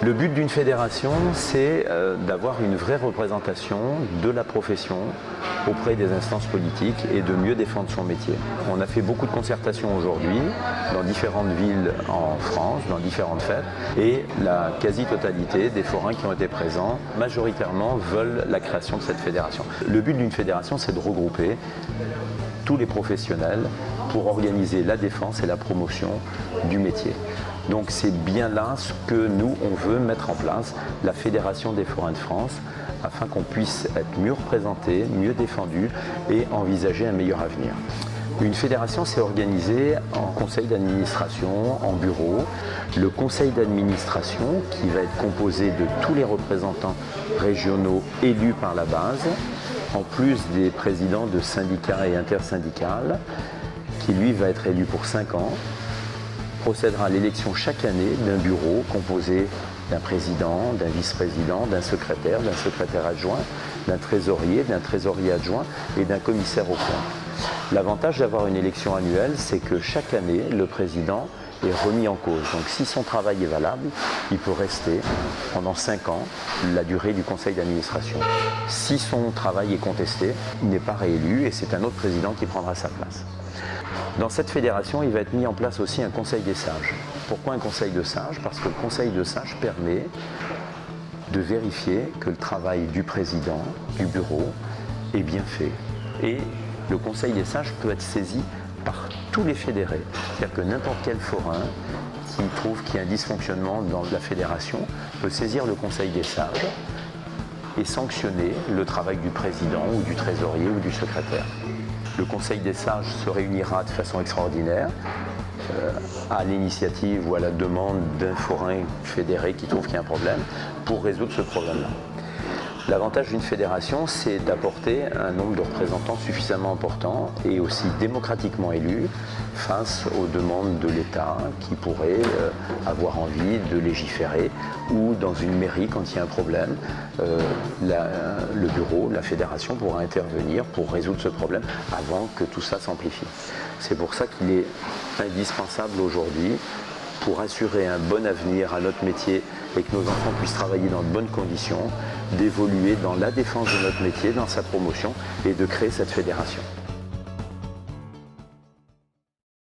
Le but d'une fédération, c'est d'avoir une vraie représentation de la profession auprès des instances politiques et de mieux défendre son métier. On a fait beaucoup de concertations aujourd'hui dans différentes villes en France, dans différentes fêtes, et la quasi-totalité des forains qui ont été présents, majoritairement, veulent la création de cette fédération. Le but d'une fédération, c'est de regrouper tous les professionnels pour organiser la défense et la promotion du métier. Donc c'est bien là ce que nous, on veut mettre en place, la Fédération des forains de France, afin qu'on puisse être mieux représenté, mieux défendu et envisager un meilleur avenir. Une fédération, c'est organisé en conseil d'administration, en bureau. Le conseil d'administration, qui va être composé de tous les représentants régionaux élus par la base, en plus des présidents de syndicats et intersyndicales, qui lui va être élu pour 5 ans, procédera à l'élection chaque année d'un bureau composé d'un président, d'un vice-président, d'un secrétaire adjoint, d'un trésorier adjoint et d'un commissaire au compte. L'avantage d'avoir une élection annuelle, c'est que chaque année, le président est remis en cause. Donc si son travail est valable, il peut rester pendant 5 ans, la durée du conseil d'administration. Si son travail est contesté, il n'est pas réélu et c'est un autre président qui prendra sa place. Dans cette fédération, il va être mis en place aussi un conseil des sages. Pourquoi un conseil de sages? Parce que le conseil de sages permet de vérifier que le travail du président, du bureau, est bien fait. Et le conseil des sages peut être saisi par tous les fédérés. C'est-à-dire que n'importe quel forain qui trouve qu'il y a un dysfonctionnement dans la fédération peut saisir le conseil des sages et sanctionner le travail du président ou du trésorier ou du secrétaire. Le conseil des sages se réunira de façon extraordinaire à l'initiative ou à la demande d'un forain fédéré qui trouve qu'il y a un problème pour résoudre ce problème-là. L'avantage d'une fédération, c'est d'apporter un nombre de représentants suffisamment important et aussi démocratiquement élus face aux demandes de l'État qui pourrait avoir envie de légiférer ou dans une mairie quand il y a un problème, le bureau, la fédération pourra intervenir pour résoudre ce problème avant que tout ça s'amplifie. C'est pour ça qu'il est indispensable aujourd'hui pour assurer un bon avenir à notre métier et que nos enfants puissent travailler dans de bonnes conditions, d'évoluer dans la défense de notre métier, dans sa promotion et de créer cette fédération.